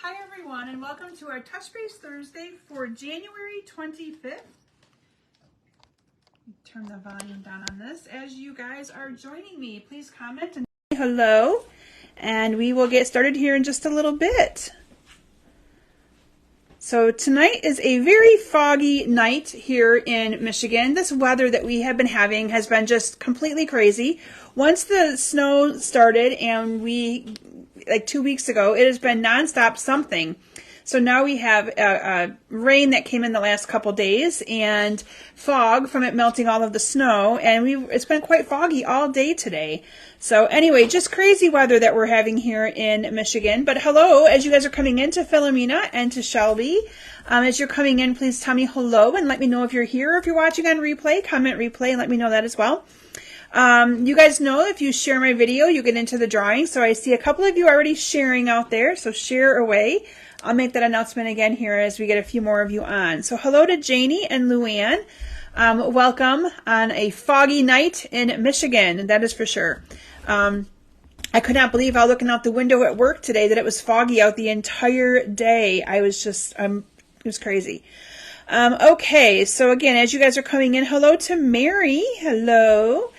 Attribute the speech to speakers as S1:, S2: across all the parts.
S1: Hi everyone, and welcome to our Touch Base Thursday for January 25th. Turn the volume down on this. As you guys are joining me, please comment and say hello, and we will get started here in just a little bit. So tonight is a very foggy night here in Michigan. This weather that we have been having has been just completely crazy. Once the snow started and like 2 weeks ago, it has been nonstop something. So now we have rain that came in the last couple days and fog from it melting all of the snow, and it's been quite foggy all day today. So anyway, just crazy weather that we're having here in Michigan. But hello, as you guys are coming in, to Philomena and to Shelby. As you're coming in, please tell me hello and let me know if you're here or if you're watching on replay. Comment replay and let me know that as well. You guys know if you share my video, you get into the drawing. So I see a couple of you already sharing out there, so share away. I'll make that announcement again here as we get a few more of you on. So hello to Janie and Luann. Welcome on a foggy night in Michigan, that is for sure. I could not believe while looking out the window at work today that it was foggy out the entire day. I was just, it was crazy. Okay, so again, as you guys are coming in, hello to Mary. Hello.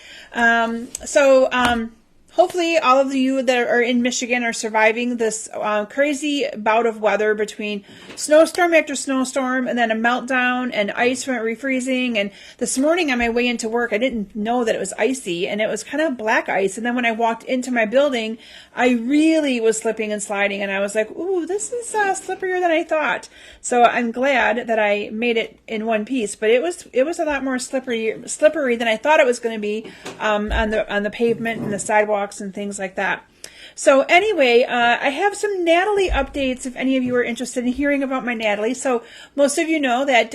S1: Hopefully all of you that are in Michigan are surviving this crazy bout of weather between snowstorm after snowstorm and then a meltdown and ice from it refreezing. And this morning on my way into work, I didn't know that it was icy, and it was kind of black ice. And then when I walked into my building, I really was slipping and sliding, and I was like, ooh, this is slipperier than I thought. So I'm glad that I made it in one piece, but it was a lot more slippery than I thought it was going to be on the pavement and the sidewalk and things like that. So anyway, I have some Natalie updates if any of you are interested in hearing about my Natalie. So most of you know that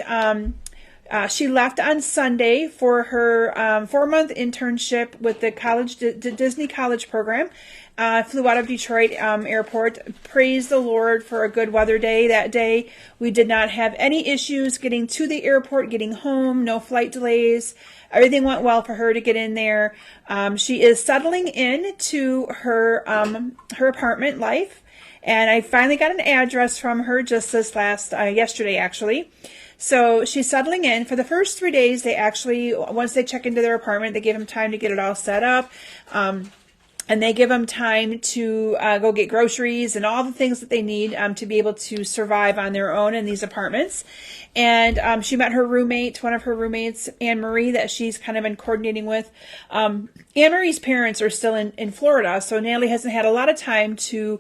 S1: she left on Sunday for her 4-month internship with the Disney College program. Flew out of Detroit airport. Praise the Lord for a good weather day that day. We did not have any issues getting to the airport, getting home, no flight delays. Everything went well for her to get in there. She is settling in to her apartment life, and I finally got an address from her just this yesterday actually. So she's settling in. For the first 3 days, they actually, once they check into their apartment, they give them time to get it all set up. And they give them time to go get groceries and all the things that they need to be able to survive on their own in these apartments. And she met her roommate, one of her roommates, Anne Marie, that she's kind of been coordinating with. Anne Marie's parents are still in Florida, so Natalie hasn't had a lot of time to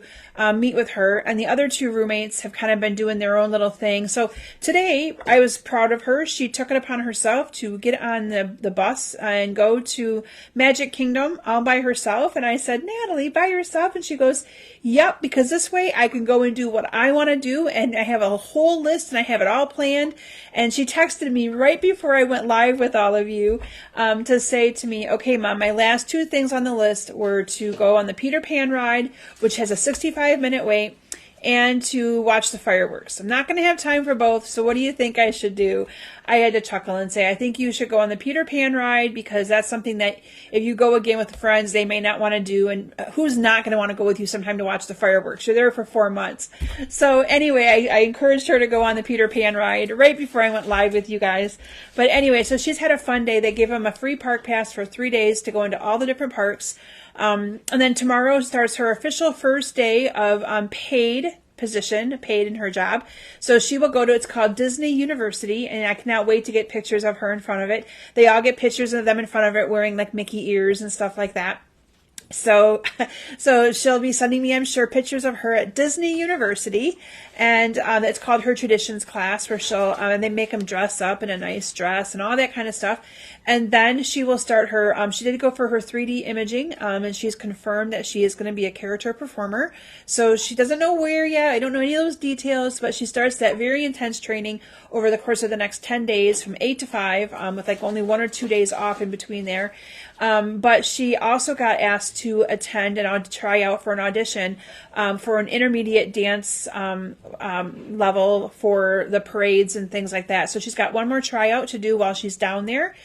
S1: meet with her. And the other two roommates have kind of been doing their own little thing. So today, I was proud of her. She took it upon herself to get on the bus and go to Magic Kingdom all by herself. And I said, Natalie, by yourself? And she goes, yep, because this way I can go and do what I want to do. And I have a whole list and I have it all planned. And she texted me right before I went live with all of you to say to me, okay, Mom, my last 2 things on the list were to go on the Peter Pan ride, which has a 65-minute wait, and to watch the fireworks. I'm not going to have time for both, so what do you think I should do? I had to chuckle and say, I think you should go on the Peter Pan ride, because that's something that if you go again with friends, they may not want to do, and who's not going to want to go with you sometime to watch the fireworks? You're there for 4 months. So anyway, I encouraged her to go on the Peter Pan ride right before I went live with you guys. But anyway, so she's had a fun day. They gave them a free park pass for 3 days to go into all the different parks. And then tomorrow starts her official first day of paid in her job. So she will go to, it's called Disney University, and I cannot wait to get pictures of her in front of it. They all get pictures of them in front of it wearing like Mickey ears and stuff like that. So she'll be sending me, I'm sure, pictures of her at Disney University, and it's called her Traditions class, where she'll and they make them dress up in a nice dress and all that kind of stuff. And then she will start her. She did go for her 3D imaging, and she's confirmed that she is going to be a character performer. So she doesn't know where yet. I don't know any of those details, but she starts that very intense training over the course of the next 10 days, from 8 to 5, with like only 1 or 2 days off in between there. But she also got asked to attend and try out for an audition for an intermediate dance level for the parades and things like that. So she's got one more tryout to do while she's down there.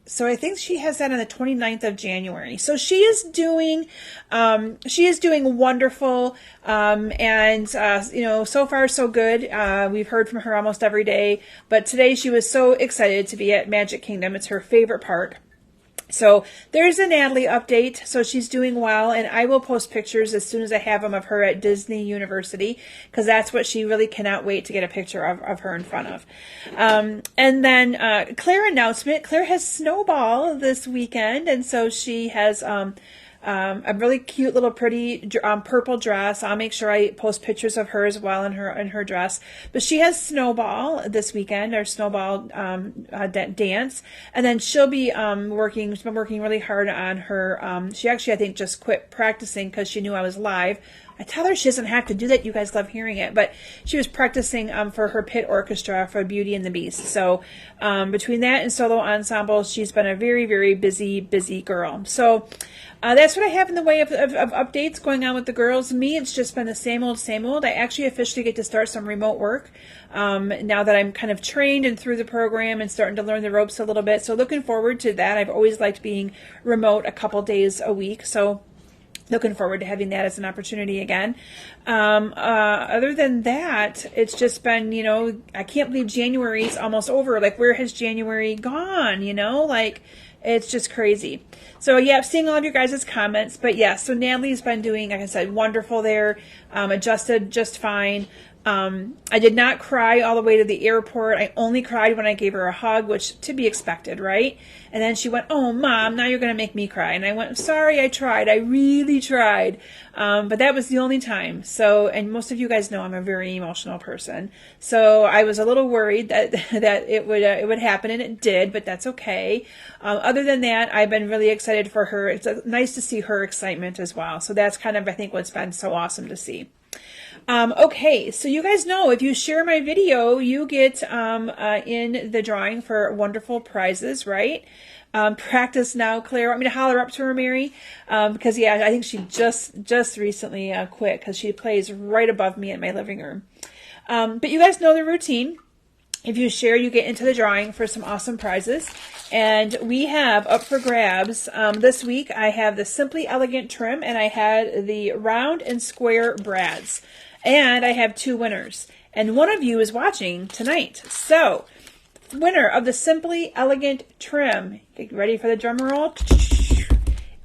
S1: So I think she has that on the 29th of January. So she is doing wonderful. You know, so far so good. We've heard from her almost every day, but today she was so excited to be at Magic Kingdom. It's her favorite park. So there's a Natalie update. So she's doing well, and I will post pictures as soon as I have them of her at Disney University, because that's what she really cannot wait to get a picture of her in front of. And then Claire announcement. Claire has Snowball this weekend, and so she has a really cute little pretty purple dress. I'll make sure I post pictures of her as well in her dress. But she has Snowball this weekend, or Snowball dance, and then she'll be working. She's been working really hard on her. She actually, I think, just quit practicing because she knew I was live. I tell her she doesn't have to do that. You guys love hearing it. But she was practicing for her pit orchestra for Beauty and the Beast. So between that and solo ensemble, she's been a very, very busy girl. So that's what I have in the way of updates going on with the girls. Me, it's just been the same old, same old. I actually officially get to start some remote work now that I'm kind of trained and through the program and starting to learn the ropes a little bit. So looking forward to that. I've always liked being remote a couple days a week. So looking forward to having that as an opportunity again. Other than that, it's just been, you know, I can't believe January's almost over. Like, where has January gone? You know, like, it's just crazy. So yeah, seeing all of your guys' comments. But yeah, so Natalie's been doing, like I said, wonderful there. Adjusted just fine. I did not cry all the way to the airport. I only cried when I gave her a hug, which to be expected, right? And then she went, "Oh, Mom, now you're going to make me cry." And I went, "Sorry, I tried. I really tried." But that was the only time. So, and most of you guys know I'm a very emotional person. So I was a little worried that it would happen, and it did, but that's okay. Other than that, I've been really excited for her. It's nice to see her excitement as well. So that's kind of, I think, what's been so awesome to see. Okay, so you guys know if you share my video, you get in the drawing for wonderful prizes, right? Practice now, Claire. Want me to holler up to her, Mary? Because yeah, I think she just recently quit because she plays right above me in my living room. But you guys know the routine. If you share, you get into the drawing for some awesome prizes. And we have up for grabs this week. I have the Simply Elegant trim, and I had the round and square brads. And I have two winners. And one of you is watching tonight. So, winner of the Simply Elegant trim, get ready for the drum roll,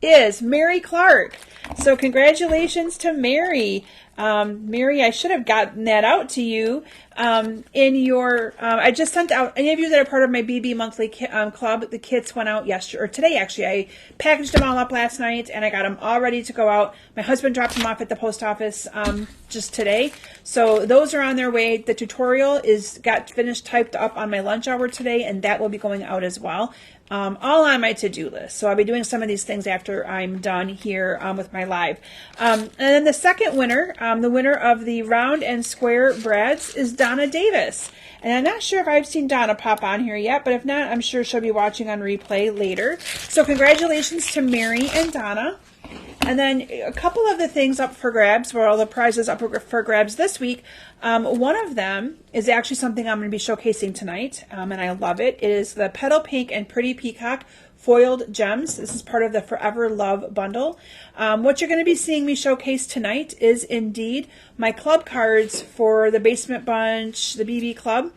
S1: is Mary Clark. So congratulations to Mary. Mary, I should have gotten that out to you in your, I just sent out, any of you that are part of my BB monthly club, the kits went out yesterday, or today actually. I packaged them all up last night and I got them all ready to go out. My husband dropped them off at the post office just today. So those are on their way. The tutorial got finished typed up on my lunch hour today, and that will be going out as well. All on my to-do list. So I'll be doing some of these things after I'm done here with my live. And then the second winner, the winner of the round and square brads, is Donna Davis. And I'm not sure if I've seen Donna pop on here yet, but if not, I'm sure she'll be watching on replay later. So congratulations to Mary and Donna. And then a couple of the things up for grabs, or all the prizes up for grabs this week. One of them is actually something I'm going to be showcasing tonight, and I love it. It is the Petal Pink and Pretty Peacock foiled gems. This is part of the Forever Love bundle. What you're going to be seeing me showcase tonight is indeed my club cards for the Basement Bunch, the BB Club.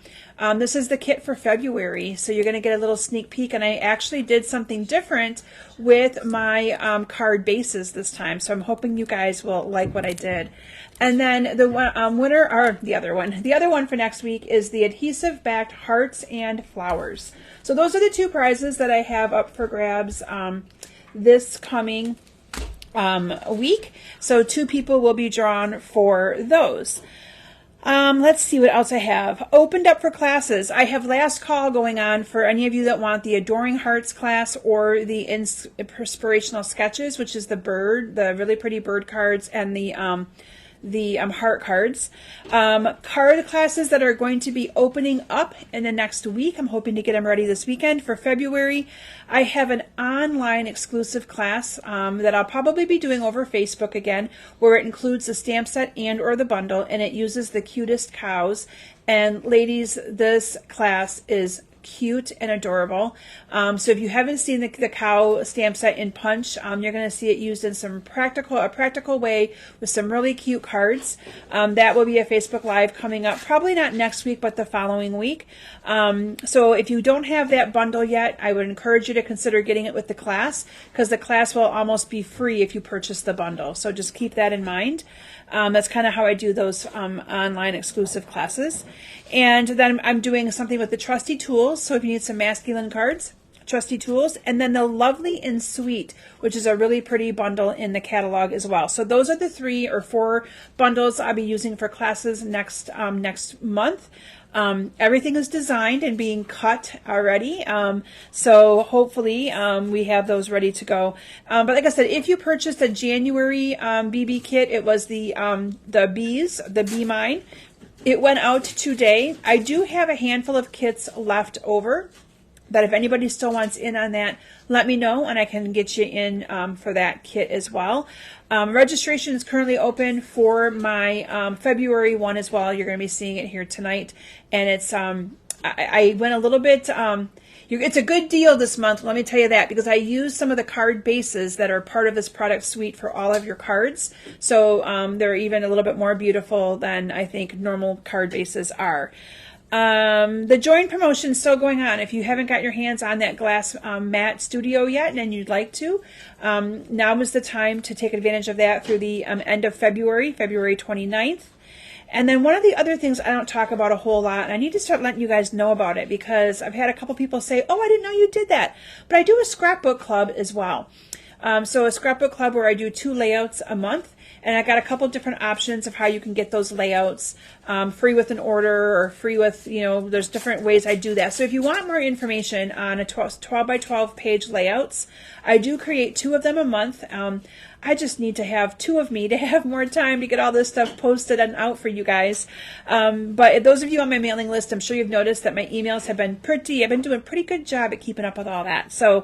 S1: This is the kit for February, so you're going to get a little sneak peek, and I actually did something different with my card bases this time, so I'm hoping you guys will like what I did. And then the winner, or the other one for next week is the adhesive-backed hearts and flowers. So those are the two prizes that I have up for grabs this coming week. So 2 people will be drawn for those. Let's see what else I have. Opened up for classes. I have last call going on for any of you that want the Adoring Hearts class or the Inspirational Sketches, which is the really pretty bird cards, and the heart cards. Card classes that are going to be opening up in the next week. I'm hoping to get them ready this weekend for February. I have an online exclusive class that I'll probably be doing over Facebook again, where it includes the stamp set and or the bundle, and it uses the cutest cows. And ladies, this class is cute and adorable. So if you haven't seen the cow stamp set in Punch, you're going to see it used in a practical way with some really cute cards. That will be a Facebook Live coming up, probably not next week, but the following week. So if you don't have that bundle yet, I would encourage you to consider getting it with the class, because the class will almost be free if you purchase the bundle. So just keep that in mind. That's kind of how I do those online exclusive classes. And then I'm doing something with the Trusty Tools. So if you need some masculine cards, Trusty Tools, and then the Lovely and Sweet, which is a really pretty bundle in the catalog as well. So those are the 3 or 4 bundles I'll be using for classes next month. Everything is designed and being cut already, so hopefully we have those ready to go. But like I said, if you purchased a January BB kit, it was the bees, the Be Mine. It went out today. I do have a handful of kits left over, but if anybody still wants in on that, let me know and I can get you in for that kit as well. Registration is currently open for my February one as well. You're going to be seeing it here tonight. And it's, I went a little bit, it's a good deal this month, let me tell you that, because I used some of the card bases that are part of this product suite for all of your cards. So they're even a little bit more beautiful than I think normal card bases are. The join promotion is still going on. If you haven't got your hands on that glass mat studio yet and you'd like to, now is the time to take advantage of that through the end of February 29th. And then one of the other things I don't talk about a whole lot, and I need to start letting you guys know about it, because I've had a couple people say, oh, I didn't know you did that. But I do a scrapbook club as well. So a scrapbook club where I do 2 layouts a month. And I got a couple different options of how you can get those layouts, free with an order or free with, there's different ways I do that. So if you want more information on a 12 by 12 page layouts, I do create 2 of them a month. I just need to have 2 of me to have more time to get all this stuff posted and out for you guys. But those of you on my mailing list, I'm sure you've noticed that my emails have been I've been doing a pretty good job at keeping up with all that. So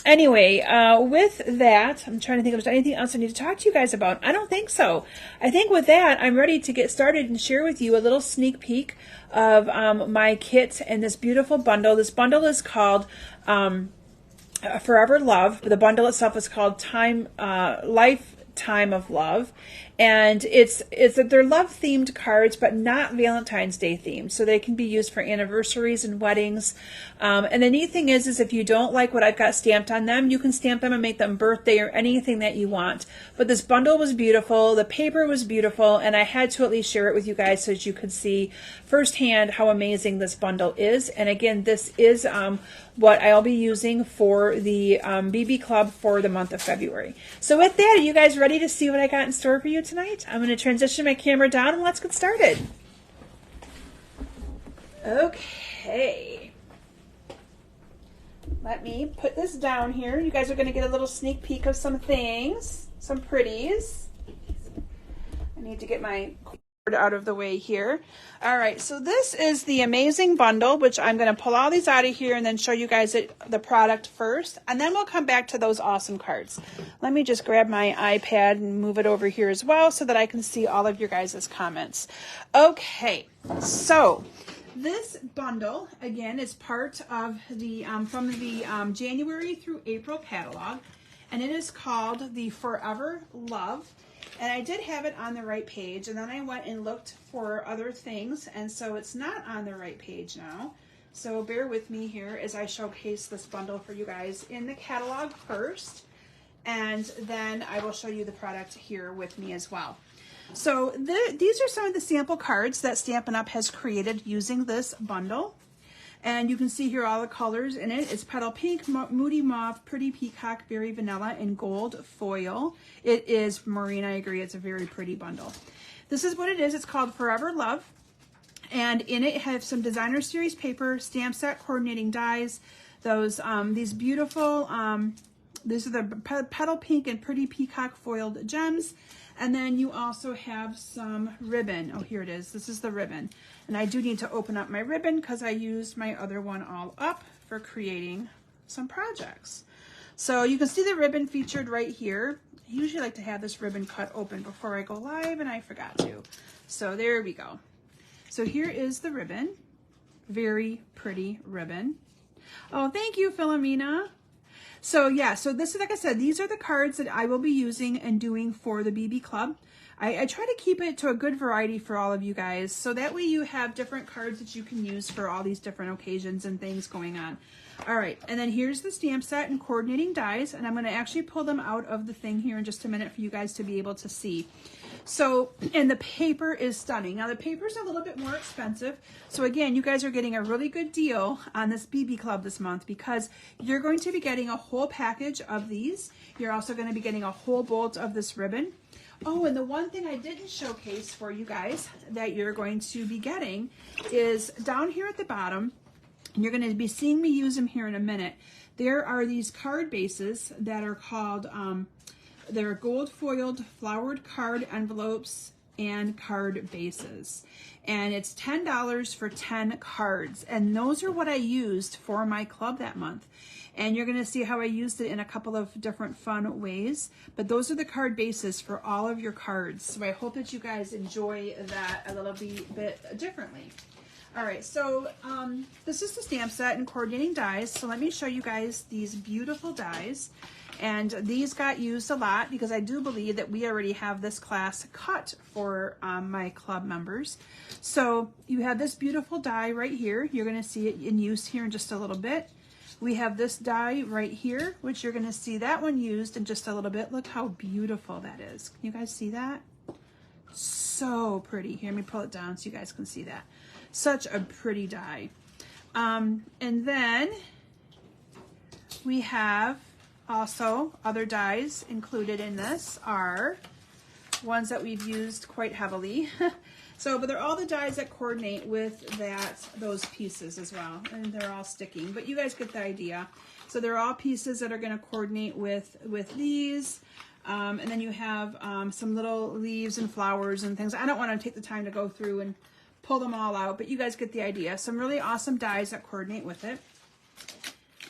S1: anyway, with that, I'm trying to think if there's anything else I need to talk to you guys about. I don't think so. I think with that, I'm ready to get started and share with you a little sneak peek of my kit and this beautiful bundle. This bundle is called Forever Love. The bundle itself is called Lifetime of Love, and they're love themed cards, but not Valentine's Day themed, so they can be used for anniversaries and weddings. And the neat thing is if you don't like what I've got stamped on them, you can stamp them and make them birthday or anything that you want. But this bundle was beautiful, the paper was beautiful, and I had to at least share it with you guys so that you could see firsthand how amazing this bundle is. And again, this is what I'll be using for the BB Club for the month of February. So with that, are you guys ready to see what I got in store for you tonight? I'm going to transition my camera down and let's get started. Okay. Let me put this down here. You guys are going to get a little sneak peek of some things, some pretties. I need to get my cord out of the way here. All right, so this is the amazing bundle, which I'm going to pull all these out of here and then show you guys the product first, and then we'll come back to those awesome cards. Let me just grab my iPad and move it over here as well so that I can see all of your guys' comments. Okay, so this bundle, again, is part of the from the January through April catalog, and it is called the Forever Love. And I did have it on the right page, and then I went and looked for other things, and so it's not on the right page now. So bear with me here as I showcase this bundle for you guys in the catalog first, and then I will show you the product here with me as well. So these are some of the sample cards that Stampin' Up! Has created using this bundle. And you can see here all the colors in it. It's Petal Pink, Moody Mauve, Pretty Peacock, Berry Vanilla, and Gold Foil. It is, Maureen, I agree, it's a very pretty bundle. This is what it is. It's called Forever Love. And in it, have some designer series paper, stamp set coordinating dies, those these beautiful, these are the Petal Pink and Pretty Peacock foiled gems. And then you also have some ribbon. Oh, here it is. This is the ribbon. And I do need to open up my ribbon because I used my other one all up for creating some projects. So you can see the ribbon featured right here. I usually like to have this ribbon cut open before I go live, and I forgot to. So there we go. So here is the ribbon. Very pretty ribbon. Oh, thank you, Philomena. So yeah, so this is, like I said, these are the cards that I will be using and doing for the BB Club. I try to keep it to a good variety for all of you guys, so that way you have different cards that you can use for all these different occasions and things going on. All right, and then here's the stamp set and coordinating dies, and I'm going to actually pull them out of the thing here in just a minute for you guys to be able to see. So, and the paper is stunning. Now the paper is a little bit more expensive. So again, you guys are getting a really good deal on this BB Club this month because you're going to be getting a whole package of these. You're also going to be getting a whole bolt of this ribbon. Oh, and the one thing I didn't showcase for you guys that you're going to be getting is down here at the bottom, and you're going to be seeing me use them here in a minute. There are these card bases that are called, they're gold foiled flowered card envelopes and card bases. And it's $10 for 10 cards. And those are what I used for my club that month. And you're going to see how I used it in a couple of different fun ways. But those are the card bases for all of your cards. So I hope that you guys enjoy that a little bit differently. All right, so this is the stamp set and coordinating dies. So let me show you guys these beautiful dies. And these got used a lot because I do believe that we already have this class cut for my club members. So you have this beautiful die right here. You're going to see it in use here in just a little bit. We have this die right here, which you're going to see that one used in just a little bit. Look how beautiful that is. Can you guys see that? So pretty. Here, let me pull it down so you guys can see that. Such a pretty die. And then we have also other dies included in this are ones that we've used quite heavily. So, but they're all the dies that coordinate with those pieces as well, and they're all sticking, but you guys get the idea. So they're all pieces that are going to coordinate with these, and then you have some little leaves and flowers and things. I don't want to take the time to go through and pull them all out, but you guys get the idea. Some really awesome dies that coordinate with it.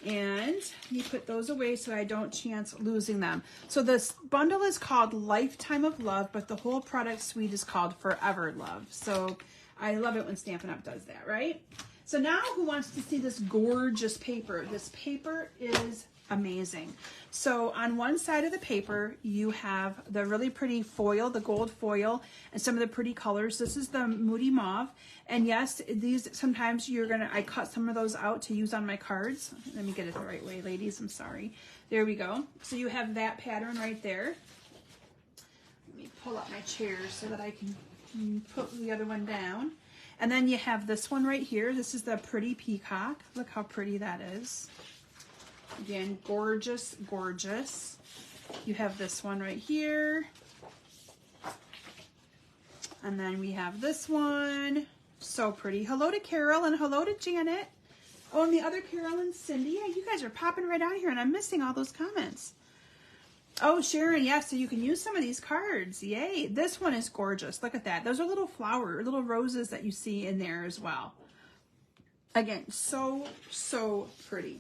S1: And you put those away so I don't chance losing them. So this bundle is called Lifetime of Love, but the whole product suite is called Forever Love. So I love it when Stampin' Up does that, right? So now who wants to see this gorgeous paper? This paper is amazing. So on one side of the paper, you have the really pretty foil, the gold foil, and some of the pretty colors. This is the Moody Mauve. And yes, these sometimes I cut some of those out to use on my cards. Let me get it the right way, ladies. I'm sorry. There we go. So you have that pattern right there. Let me pull up my chair so that I can put the other one down. And then you have this one right here. This is the Pretty Peacock. Look how pretty that is. Again, gorgeous, gorgeous. You have this one right here. And then we have this one. So pretty. Hello to Carol and hello to Janet. Oh, and the other Carol and Cindy. Yeah, you guys are popping right out here and I'm missing all those comments. Oh, Sharon, yeah, so you can use some of these cards. Yay. This one is gorgeous. Look at that. Those are little roses that you see in there as well. Again, so, so pretty.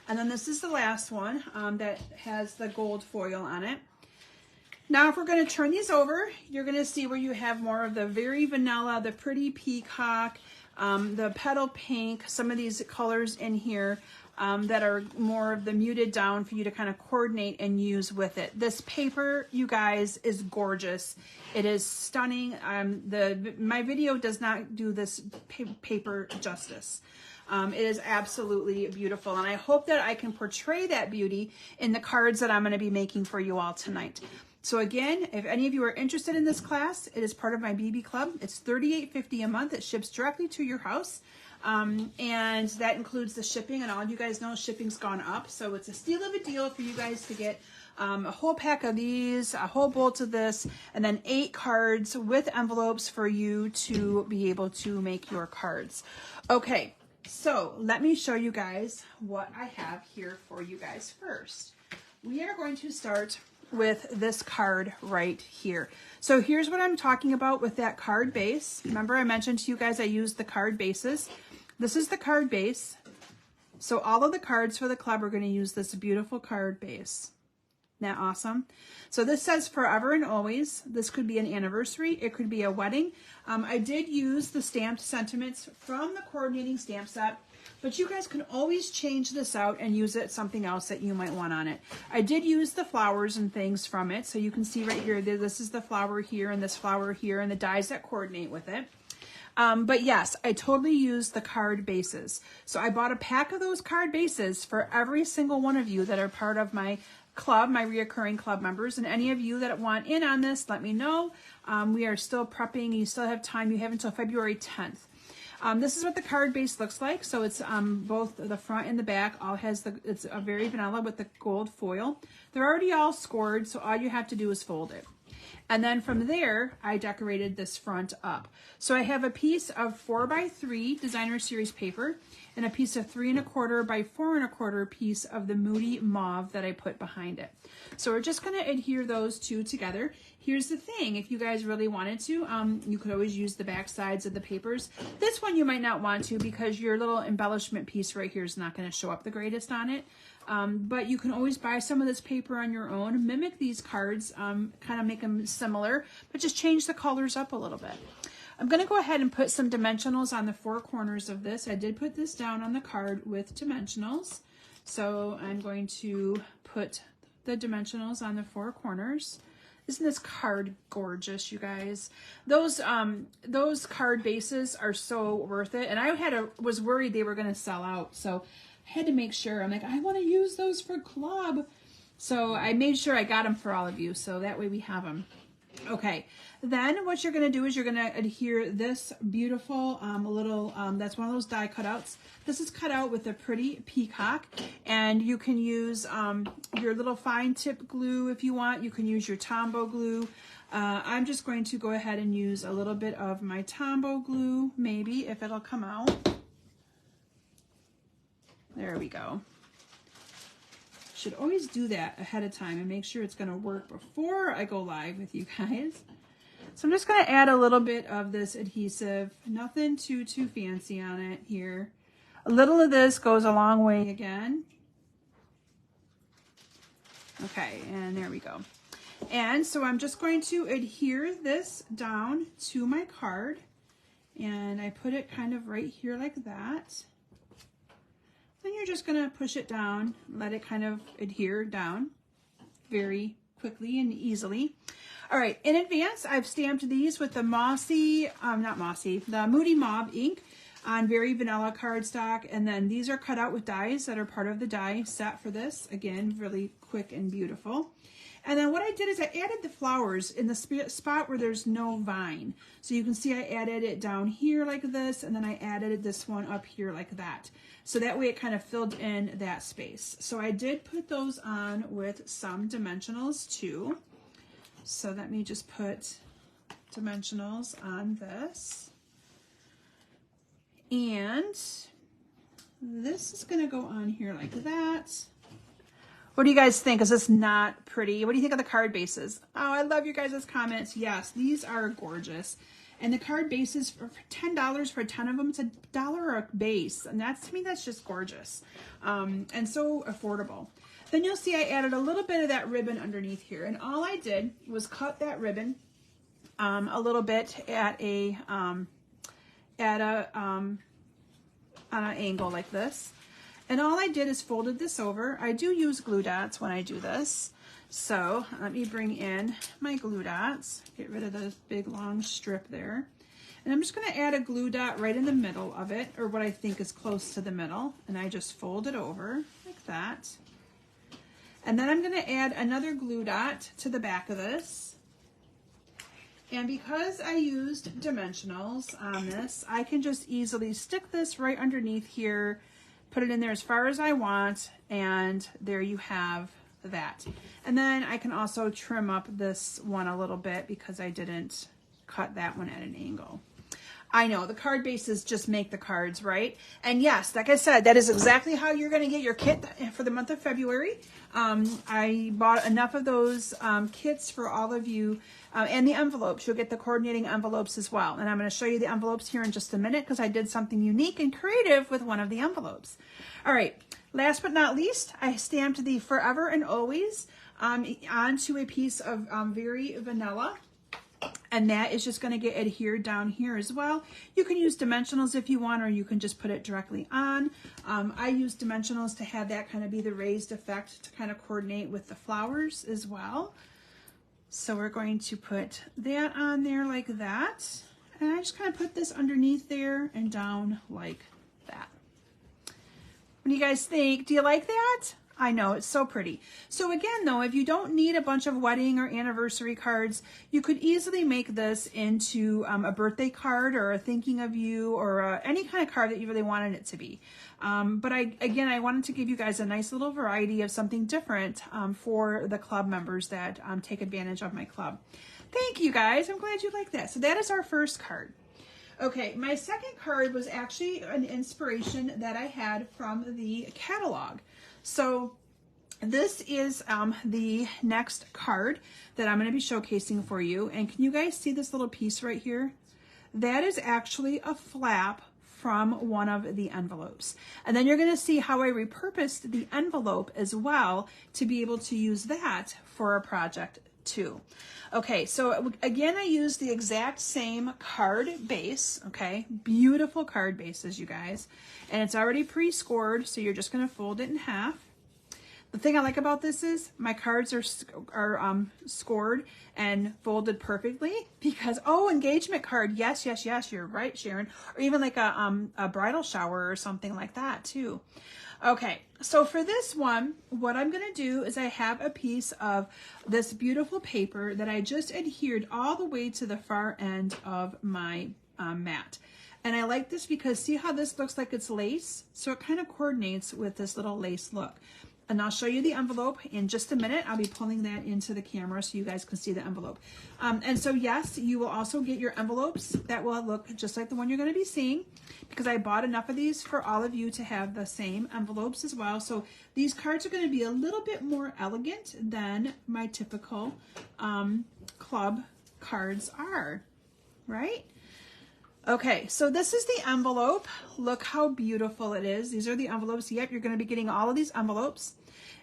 S1: And then this is the last one that has the gold foil on it. Now, if we're going to turn these over, you're going to see where you have more of the very vanilla, the Pretty Peacock, the petal pink, some of these colors in here that are more of the muted down for you to kind of coordinate and use with it. This paper, you guys, is gorgeous. It is stunning. My video does not do this paper justice. It is absolutely beautiful, and I hope that I can portray that beauty in the cards that I'm going to be making for you all tonight. So again, if any of you are interested in this class, it is part of my BB Club. It's $38.50 a month. It ships directly to your house, and that includes the shipping, and all you guys know shipping's gone up, so it's a steal of a deal for you guys to get a whole pack of these, a whole bolt of this, and then 8 cards with envelopes for you to be able to make your cards. Okay. So let me show you guys what I have here for you guys first. We are going to start with this card right here. So here's what I'm talking about with that card base. Remember I mentioned to you guys I used the card bases. This is the card base. So all of the cards for the club are going to use this beautiful card base. Isn't that awesome? So this says forever and always. This could be an anniversary. It could be a wedding. I did use the stamped sentiments from the coordinating stamp set, but you guys can always change this out and use it something else that you might want on it. I did use the flowers and things from it. So you can see right here, this is the flower here and this flower here and the dies that coordinate with it. But yes, I totally used the card bases. So I bought a pack of those card bases for every single one of you that are part of my club, my reoccurring club members, and any of you that want in on this, let me know. We are still prepping. You still have time. You have until February 10th. This is what the card base looks like. So it's both the front and the back. All has it's a very vanilla with the gold foil. They're already all scored, so all you have to do is fold it. And then from there, I decorated this front up. So I have a piece of 4x3 designer series paper and a piece of 3 1/4 by 4 1/4 piece of the Moody Mauve that I put behind it. So we're just going to adhere those two together. Here's the thing, if you guys really wanted to, you could always use the back sides of the papers. This one you might not want to because your little embellishment piece right here is not going to show up the greatest on it. But you can always buy some of this paper on your own, mimic these cards, kind of make them similar, but just change the colors up a little bit. I'm going to go ahead and put some dimensionals on the 4 corners of this. I did put this down on the card with dimensionals. So I'm going to put the dimensionals on the 4 corners. Isn't this card gorgeous, you guys? Those card bases are so worth it. And I was worried they were going to sell out. So I had to make sure. I'm like, I want to use those for club. So I made sure I got them for all of you. So that way we have them. Okay, then what you're going to do is you're going to adhere this beautiful little, that's one of those die cutouts. This is cut out with a pretty peacock, and you can use your little fine tip glue if you want. You can use your Tombow glue. I'm just going to go ahead and use a little bit of my Tombow glue, maybe, if it'll come out. There we go. Should always do that ahead of time and make sure it's going to work before I go live with you guys. So I'm just going to add a little bit of this adhesive, nothing too fancy on it here. A little of this goes a long way again. Okay, and there we go. And so I'm just going to adhere this down to my card, and I put it kind of right here like that. Then you're just going to push it down, let it kind of adhere down very quickly and easily. All right, in advance, I've stamped these with the the Moody Mauve ink on very vanilla cardstock. And then these are cut out with dies that are part of the die set for this. Again, really quick and beautiful. And then what I did is I added the flowers in the spot where there's no vine. So you can see I added it down here like this, and then I added this one up here like that. So that way it kind of filled in that space. So I did put those on with some dimensionals too. So let me just put dimensionals on this. And this is going to go on here like that. What do you guys think? Is this not pretty? What do you think of the card bases? Oh, I love your guys' comments. Yes, these are gorgeous. And the card bases for $10 for 10 of them. It's $1 a base. And that's, to me, that's just gorgeous. And so affordable. Then you'll see I added a little bit of that ribbon underneath here. And all I did was cut that ribbon a little bit on an angle like this. And all I did is folded this over. I do use glue dots when I do this. So let me bring in my glue dots, get rid of the big long strip there. And I'm just going to add a glue dot right in the middle of it, or what I think is close to the middle. And I just fold it over like that. And then I'm going to add another glue dot to the back of this. And because I used dimensionals on this, I can just easily stick this right underneath here, put it in there as far as I want, and there you have that. And then I can also trim up this one a little bit because I didn't cut that one at an angle. I know, the card bases just make the cards, right? And yes, like I said, that is exactly how you're going to get your kit for the month of February. I bought enough of those kits for all of you, and the envelopes. You'll get the coordinating envelopes as well. And I'm going to show you the envelopes here in just a minute because I did something unique and creative with one of the envelopes. All right, last but not least, I stamped the Forever and Always onto a piece of very vanilla. And that is just going to get adhered down here as well. You can use dimensionals if you want, or you can just put it directly on. I use dimensionals to have that kind of be the raised effect to kind of coordinate with the flowers as well. So we're going to put that on there like that. And I just kind of put this underneath there and down like that. What do you guys think? Do you like that? I know, it's so pretty. So again, though, if you don't need a bunch of wedding or anniversary cards, you could easily make this into a birthday card or a thinking of you or any kind of card that you really wanted it to be. But I wanted to give you guys a nice little variety of something different for the club members that take advantage of my club. Thank you, guys. I'm glad you like that. So that is our first card. Okay, my second card was actually an inspiration that I had from the catalog. So this is the next card that I'm going to be showcasing for you. And can you guys see this little piece right here? That is actually a flap from one of the envelopes. And then you're going to see how I repurposed the envelope as well to be able to use that for a project too. Okay, so again, I used the exact same card base, okay? Beautiful card bases, you guys. And it's already pre-scored, so you're just gonna fold it in half. The thing I like about this is my cards are scored and folded perfectly because, oh, engagement card. Yes, yes, yes, you're right, Sharon. Or even like a bridal shower or something like that too. Okay, so for this one, what I'm gonna do is I have a piece of this beautiful paper that I just adhered all the way to the far end of my mat. And I like this because see how this looks like it's lace? So it kind of coordinates with this little lace look. And I'll show you the envelope in just a minute. I'll be pulling that into the camera so you guys can see the envelope. And so yes, you will also get your envelopes that will look just like the one you're going to be seeing because I bought enough of these for all of you to have the same envelopes as well. So these cards are going to be a little bit more elegant than my typical club cards are, right? Okay, so this is the envelope. Look how beautiful it is. These are the envelopes. Yep, you're going to be getting all of these envelopes.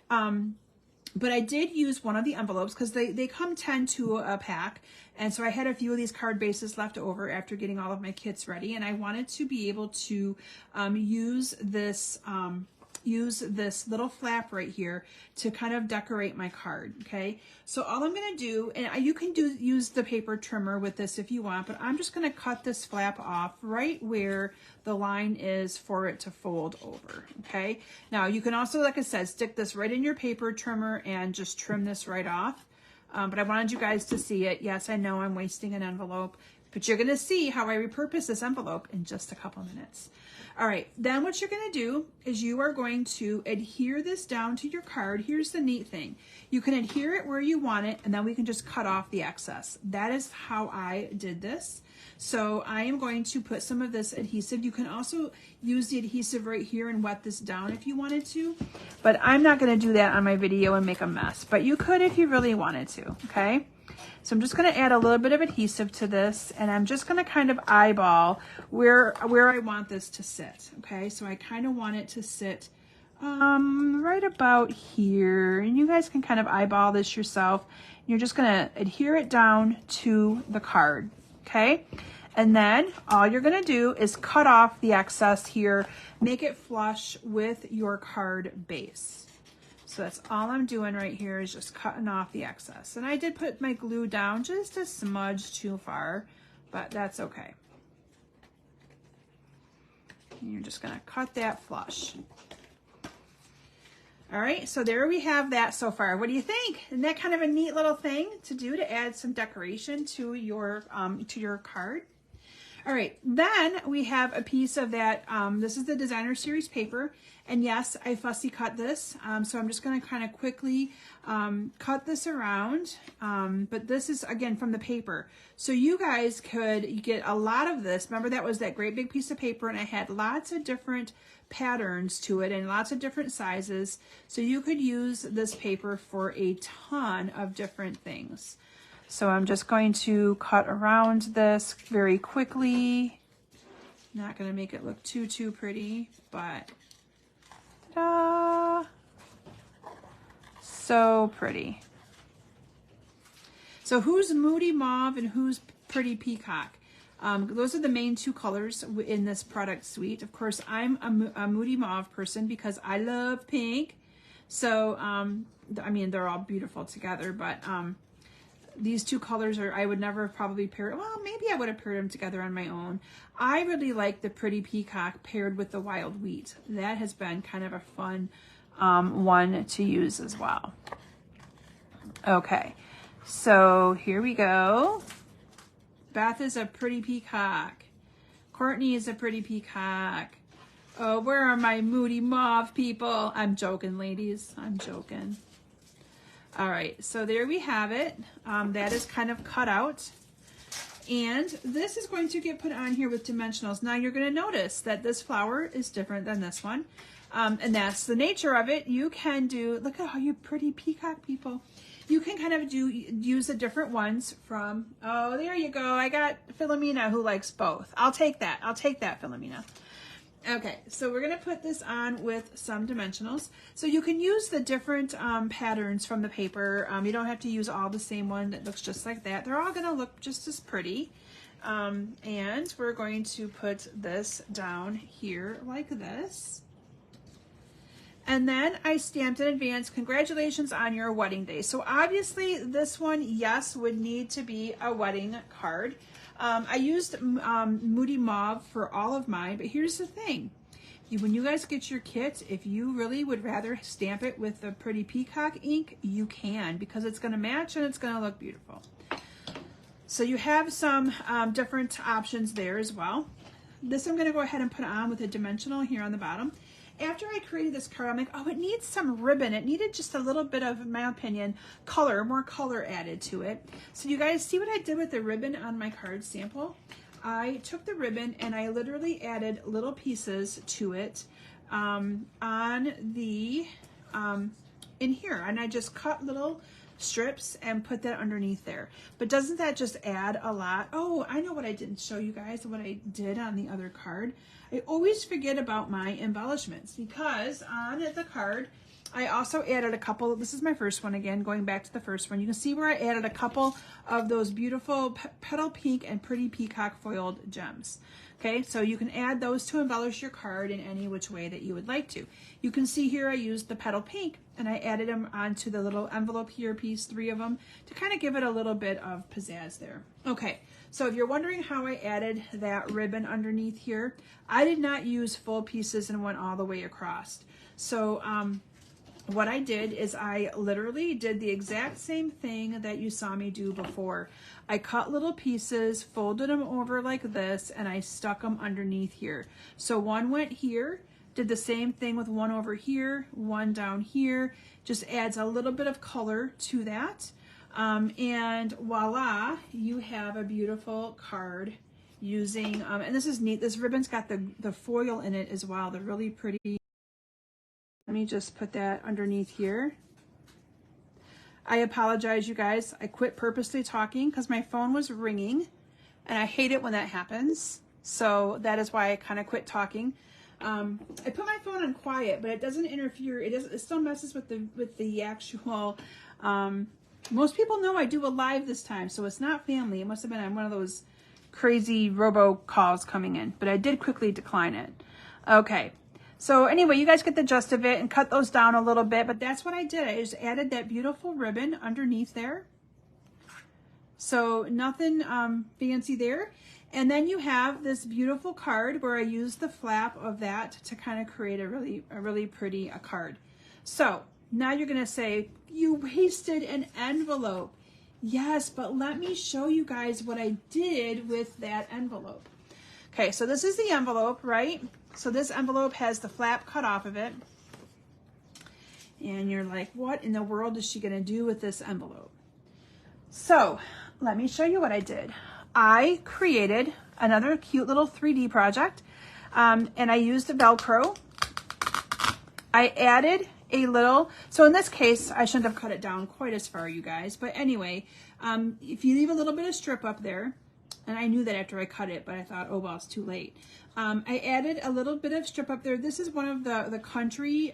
S1: But I did use one of the envelopes because they come 10 to a pack. And so I had a few of these card bases left over after getting all of my kits ready. And I wanted to be able to use this little flap right here to kind of decorate my card, okay? So all I'm gonna do, and you can use the paper trimmer with this if you want, but I'm just gonna cut this flap off right where the line is for it to fold over, okay? Now you can also, like I said, stick this right in your paper trimmer and just trim this right off. But I wanted you guys to see it. Yes, I know I'm wasting an envelope, but you're gonna see how I repurpose this envelope in just a couple minutes. All right, then what you're gonna do is you are going to adhere this down to your card. Here's the neat thing. You can adhere it where you want it, and then we can just cut off the excess. That is how I did this. So I am going to put some of this adhesive. You can also use the adhesive right here and wet this down if you wanted to, but I'm not gonna do that on my video and make a mess, but you could if you really wanted to, okay? So I'm just going to add a little bit of adhesive to this, and I'm just going to kind of eyeball where I want this to sit, okay? So I kind of want it to sit right about here, and you guys can kind of eyeball this yourself. You're just going to adhere it down to the card, okay? And then all you're going to do is cut off the excess here, make it flush with your card base. So that's all I'm doing right here is just cutting off the excess. And I did put my glue down just a smudge too far, but that's okay. And you're just gonna cut that flush. All right, so there we have that so far. What do you think? Isn't that kind of a neat little thing to do to add some decoration to your card? All right, then we have a piece of that, this is the designer series paper, and yes, I fussy cut this, so I'm just gonna kind of quickly cut this around, but this is, again, from the paper. So you guys could get a lot of this. Remember that was that great big piece of paper, and I had lots of different patterns to it and lots of different sizes, so you could use this paper for a ton of different things. So I'm just going to cut around this very quickly. Not going to make it look too pretty, but ta-da! So pretty. So who's Moody Mauve and who's Pretty Peacock? Those are the main two colors in this product suite. Of course, I'm a Moody Mauve person because I love pink. So, I mean, they're all beautiful together, but these two colors are, I would never have probably paired, well, maybe I would have paired them together on my own. I really like the Pretty Peacock paired with the Wild Wheat. That has been kind of a fun one to use as well. Okay, so here we go. Beth is a Pretty Peacock. Courtney is a Pretty Peacock. Oh, where are my Moody Mauve people? I'm joking, ladies. I'm joking. All right, so there we have it. That is kind of cut out. And this is going to get put on here with dimensionals. Now you're going to notice that this flower is different than this one. And that's the nature of it. You can do, look at all you pretty peacock people. You can kind of use the different ones from, oh, there you go. I got Philomena who likes both. I'll take that. I'll take that, Philomena. Okay, so we're going to put this on with some dimensionals. So you can use the different patterns from the paper. You don't have to use all the same one that looks just like that. They're all going to look just as pretty. And we're going to put this down here like this. And then I stamped in advance, congratulations on your wedding day. So obviously this one, yes, would need to be a wedding card. I used Moody Mauve for all of mine, but here's the thing. When you guys get your kit, if you really would rather stamp it with the Pretty Peacock ink, you can, because it's going to match and it's going to look beautiful. So you have some different options there as well. This I'm going to go ahead and put on with a dimensional here on the bottom. After I created this card, I'm like, oh, it needs some ribbon. It needed just a little bit of, in my opinion, color, more color added to it. So you guys see what I did with the ribbon on my card sample? I took the ribbon and I literally added little pieces to it on the, in here. And I just cut little strips and put that underneath there. But doesn't that just add a lot? Oh, I know what I didn't show you guys, what I did on the other card. I always forget about my embellishments because on the card, I also added a couple, this is my first one again, going back to the first one. You can see where I added a couple of those beautiful petal pink and Pretty Peacock foiled gems. Okay, so you can add those to embellish your card in any which way that you would like to. You can see here I used the petal pink and I added them onto the little envelope here piece, 3 of them, to kind of give it a little bit of pizzazz there. Okay, so if you're wondering how I added that ribbon underneath here, I did not use full pieces and went all the way across. So what I did is I literally did the exact same thing that you saw me do before. I cut little pieces, folded them over like this, and I stuck them underneath here. So one went here, did the same thing with one over here, one down here, just adds a little bit of color to that. And voila, you have a beautiful card using, and this is neat, this ribbon's got the foil in it as well, the really pretty. Let me just put that underneath here. I apologize, you guys. I quit purposely talking because my phone was ringing and I hate it when that happens. So that is why I kind of quit talking. I put my phone on quiet, but it doesn't interfere. It still messes with the actual, most people know I do a live this time, so it's not family. It must have been on one of those crazy robo calls coming in, but I did quickly decline it. Okay. So anyway, you guys get the gist of it and cut those down a little bit, but that's what I did. I just added that beautiful ribbon underneath there. So nothing fancy there. And then you have this beautiful card where I used the flap of that to kind of create a really pretty card. So now you're gonna say, you wasted an envelope. Yes, but let me show you guys what I did with that envelope. Okay, so this is the envelope, right? So this envelope has the flap cut off of it. And you're like, what in the world is she gonna do with this envelope? So let me show you what I did. I created another cute little 3D project and I used the Velcro. I added a little, so in this case, I shouldn't have cut it down quite as far, you guys. But anyway, if you leave a little bit of strip up there, and I knew that after I cut it, but I thought, oh, well, it's too late. I added a little bit of strip up there. This is one of the country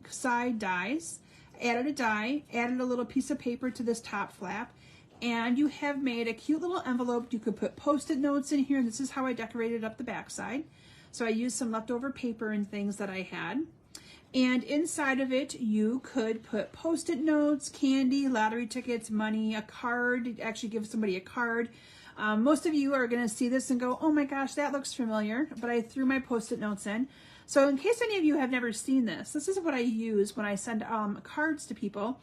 S1: side dies. added a die, added a little piece of paper to this top flap, and you have made a cute little envelope. You could put Post-it notes in here. This is how I decorated up the back side. So I used some leftover paper and things that I had. And inside of it, you could put Post-it notes, candy, lottery tickets, money, a card, actually give somebody a card. Most of you are going to see this and go, oh my gosh, that looks familiar, but I threw my Post-it notes in. So in case any of you have never seen this, this is what I use when I send cards to people.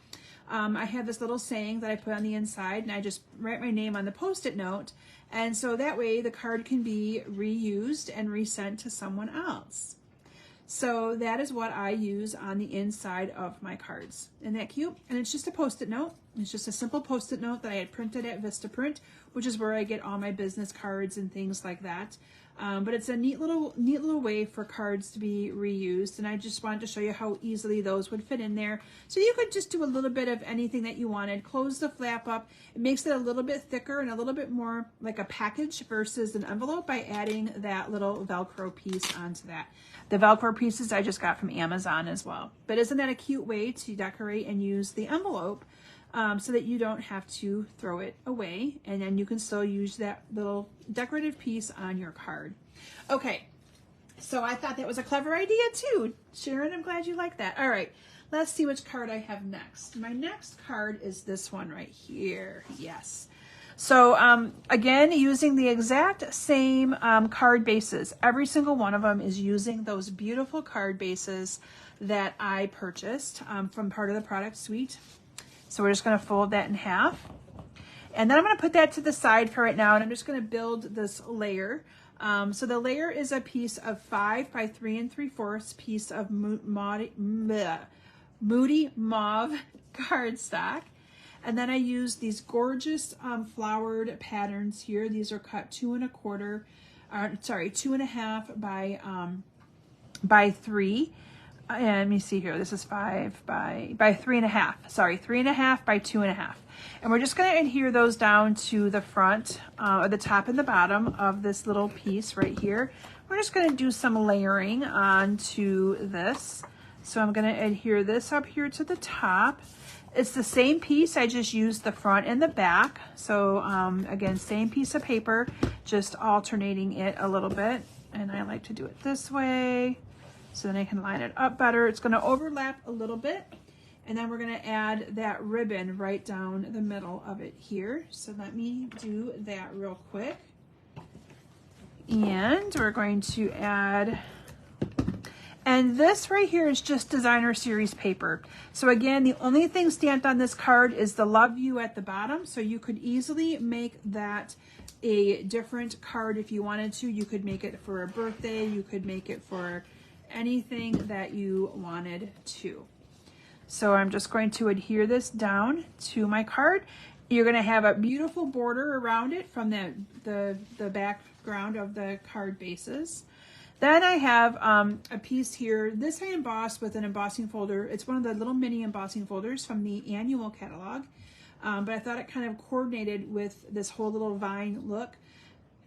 S1: I have this little saying that I put on the inside, and I just write my name on the Post-it note, and so that way the card can be reused and resent to someone else. So that is what I use on the inside of my cards. Isn't that cute? And it's just a Post-it note. It's just a simple Post-it note that I had printed at Vistaprint, which is where I get all my business cards and things like that. But it's a neat little way for cards to be reused, and I just wanted to show you how easily those would fit in there. So you could just do a little bit of anything that you wanted. Close the flap up. It makes it a little bit thicker and a little bit more like a package versus an envelope by adding that little Velcro piece onto that. The Velcro pieces I just got from Amazon as well. But isn't that a cute way to decorate and use the envelope? So that you don't have to throw it away, and then you can still use that little decorative piece on your card. Okay, so I thought that was a clever idea too. Sharon, I'm glad you like that. All right, let's see which card I have next. My next card is this one right here. Yes. So again, using the exact same card bases. Every single one of them is using those beautiful card bases that I purchased from part of the product suite. So we're just going to fold that in half. And then I'm going to put that to the side for right now, and I'm just going to build this layer. So the layer is a piece of 5 by 3 3/4 piece of Moody Mauve cardstock. And then I use these gorgeous flowered patterns here. These are cut 2 1/4 by 3. And let me see here. This is 5 by 3.5. Sorry, 3.5 by 2.5. And we're just going to adhere those down to the front, or the top and the bottom of this little piece right here. We're just going to do some layering onto this. So I'm going to adhere this up here to the top. It's the same piece. I just used the front and the back. So again, same piece of paper, just alternating it a little bit. And I like to do it this way, so then I can line it up better. It's going to overlap a little bit, and then we're going to add that ribbon right down the middle of it here. So let me do that real quick. And we're going to add, and this right here is just designer series paper. So again, the only thing stamped on this card is the love you at the bottom. So you could easily make that a different card if you wanted to. You could make it for a birthday. You could make it for anything that you wanted to. So I'm just going to adhere this down to my card. You're going to have a beautiful border around it from the background of the card bases. Then I have a piece here. This I embossed with an embossing folder. It's one of the little mini embossing folders from the annual catalog. But I thought it kind of coordinated with this whole little vine look.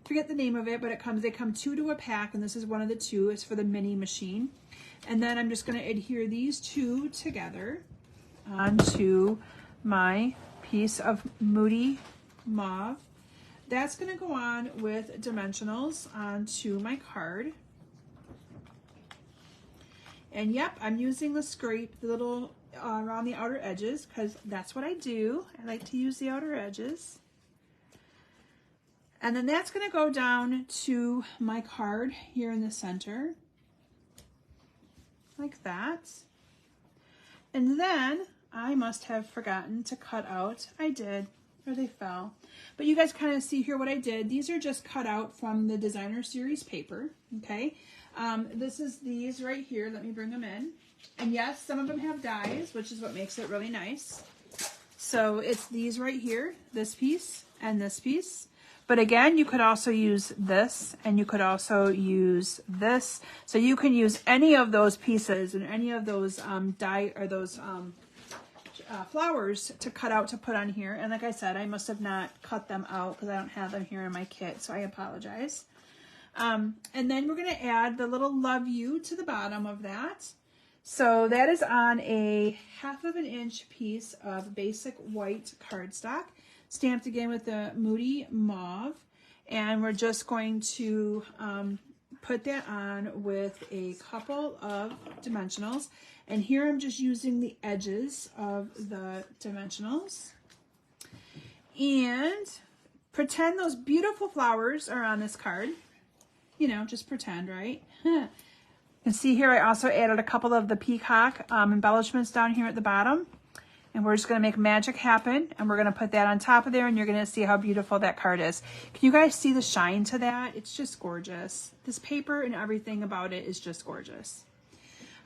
S1: Forget the name of it, but they come 2 to a pack, and this is one of the 2. It's for the mini machine. And then I'm just going to adhere these 2 together onto my piece of Moody Mauve. That's going to go on with dimensionals onto my card. And yep, I'm using the scrape, the little around the outer edges, because that's what I do. I like to use the outer edges. And then that's going to go down to my card here in the center, like that. And then I must have forgotten to cut out. I did, or they fell. But you guys kind of see here what I did. These are just cut out from the designer series paper, okay? This is these right here. Let me bring them in. And yes, some of them have dies, which is what makes it really nice. So it's these right here, this piece and this piece. But again, you could also use this, and you could also use this. So you can use any of those pieces and any of those flowers to cut out to put on here. And like I said, I must have not cut them out because I don't have them here in my kit, so I apologize. And then we're going to add the little love you to the bottom of that. So that is on a 1/2 inch piece of basic white cardstock, stamped again with the Moody Mauve. And we're just going to put that on with a couple of dimensionals. And here I'm just using the edges of the dimensionals. And pretend those beautiful flowers are on this card. You know, just pretend, right? And see here, I also added a couple of the peacock embellishments down here at the bottom. And we're just going to make magic happen. And we're going to put that on top of there. And you're going to see how beautiful that card is. Can you guys see the shine to that? It's just gorgeous. This paper and everything about it is just gorgeous.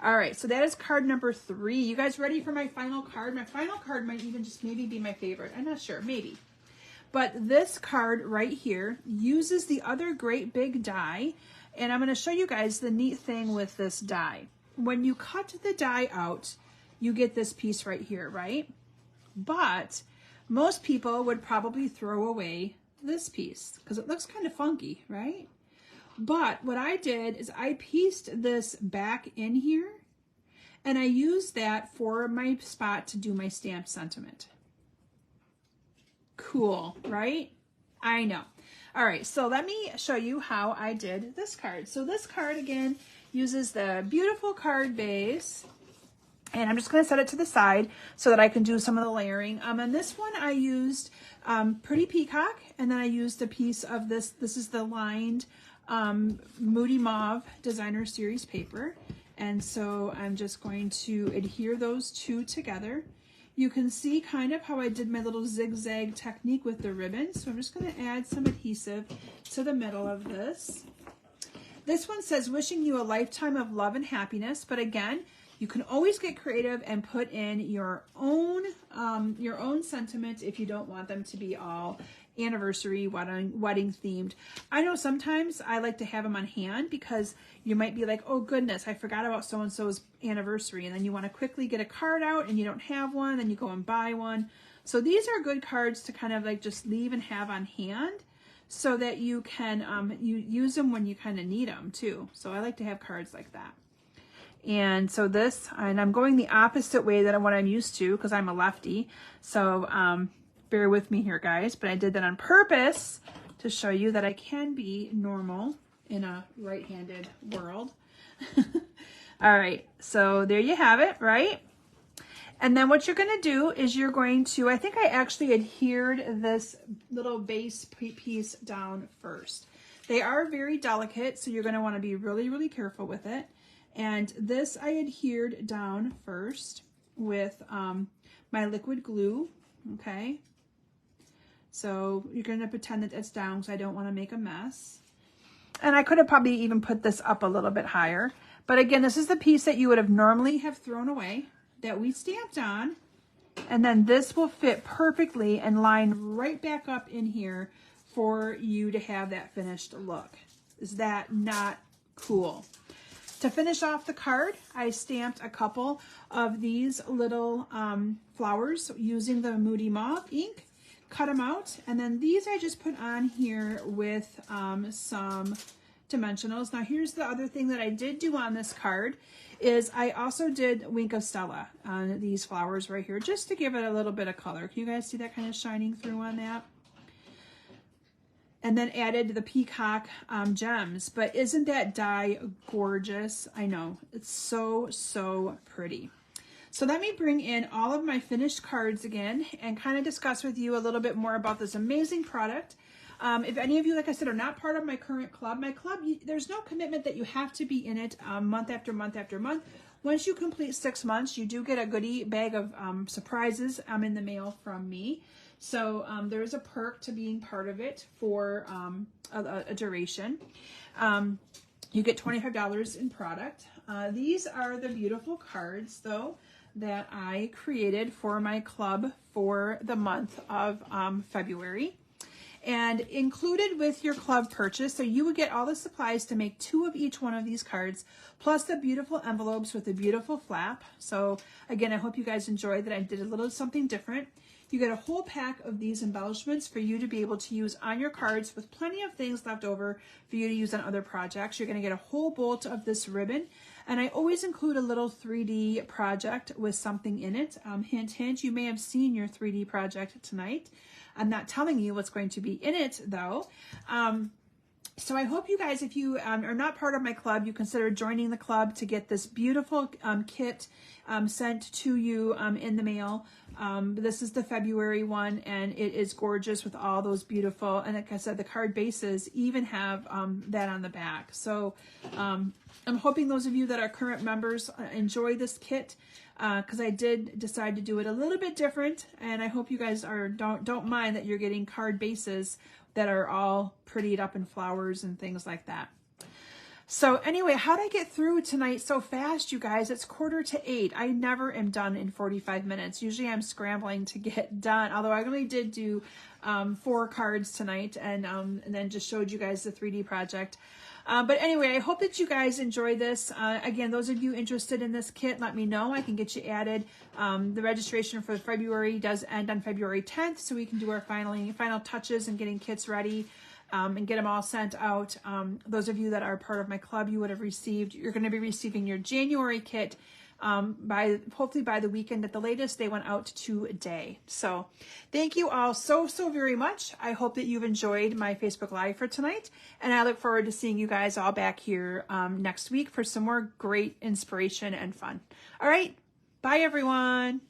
S1: All right, so that is card number 3. You guys ready for my final card? My final card might even just maybe be my favorite. I'm not sure, maybe. But this card right here uses the other great big die. And I'm going to show you guys the neat thing with this die. When you cut the die out, you get this piece right here, right? But most people would probably throw away this piece because it looks kind of funky, right? But what I did is I pieced this back in here and I used that for my spot to do my stamped sentiment. Cool, right? I know. All right, so let me show you how I did this card. So this card, again, uses the beautiful card base, and I'm just going to set it to the side so that I can do some of the layering. And this one I used Pretty Peacock, and then I used a piece of this. This is the lined Moody Mauve Designer Series paper. And so I'm just going to adhere those two together. You can see kind of how I did my little zigzag technique with the ribbon. So I'm just going to add some adhesive to the middle of this. This one says, wishing you a lifetime of love and happiness. But again, you can always get creative and put in your own sentiment if you don't want them to be all anniversary, wedding themed. I know sometimes I like to have them on hand because you might be like, oh goodness, I forgot about so-and-so's anniversary. And then you want to quickly get a card out and you don't have one, then you go and buy one. So these are good cards to kind of like just leave and have on hand so that you can you use them when you kind of need them too. So I like to have cards like that. And so this, and I'm going the opposite way than what I'm used to because I'm a lefty. So bear with me here, guys, but I did that on purpose to show you that I can be normal in a right-handed world. All right, so there you have it, right? And then what you're going to do is you're going to, I think I actually adhered this little base piece down first. They are very delicate, so you're going to want to be really, really careful with it. And this I adhered down first with my liquid glue, okay? So you're going to pretend that it's down because I don't want to make a mess. And I could have probably even put this up a little bit higher. But again, this is the piece that you would have normally have thrown away that we stamped on. And then this will fit perfectly and line right back up in here for you to have that finished look. Is that not cool? To finish off the card, I stamped a couple of these little flowers using the Moody Mauve ink. Cut them out, and then these I just put on here with some dimensionals. Now here's the other thing that I did do on this card is I also did Wink of Stella on these flowers right here just to give it a little bit of color. Can you guys see that kind of shining through on that? And then added the peacock gems. But isn't that die gorgeous? I know, it's so, so pretty. So let me bring in all of my finished cards again and kind of discuss with you a little bit more about this amazing product. If any of you, like I said, are not part of my current club, there's no commitment that you have to be in it month after month after month. Once you complete 6 months, you do get a goodie bag of surprises in the mail from me. So there is a perk to being part of it for a duration. You get $25 in product. These are the beautiful cards, though, that I created for my club for the month of February. And included with your club purchase, so you would get all the supplies to make 2 of each one of these cards, plus the beautiful envelopes with the beautiful flap. So again, I hope you guys enjoyed that I did a little something different. You get a whole pack of these embellishments for you to be able to use on your cards with plenty of things left over for you to use on other projects. You're going to get a whole bolt of this ribbon, and I always include a little 3D project with something in it. Hint, hint, you may have seen your 3D project tonight. I'm not telling you what's going to be in it though. So I hope you guys, if you are not part of my club, you consider joining the club to get this beautiful kit sent to you in the mail. This is the February one, and it is gorgeous with all those beautiful, and like I said, the card bases even have that on the back. So I'm hoping those of you that are current members enjoy this kit, because I did decide to do it a little bit different, and I hope you guys don't mind that you're getting card bases that are all prettied up in flowers and things like that. So anyway, how'd I get through tonight so fast, you guys? It's 7:45. I never am done in 45 minutes. Usually I'm scrambling to get done, although I really did do 4 cards tonight, and then just showed you guys the 3D project. But anyway, I hope that you guys enjoy this. Again, those of you interested in this kit, let me know. I can get you added. The registration for February does end on February 10th, so we can do our final touches and getting kits ready and get them all sent out. Those of you that are part of my club, you're going to be receiving your January kit hopefully by the weekend at the latest. They went out today. So thank you all so very much. I hope that you've enjoyed my Facebook Live for tonight, and I look forward to seeing you guys all back here next week for some more great inspiration and fun. All right, bye everyone.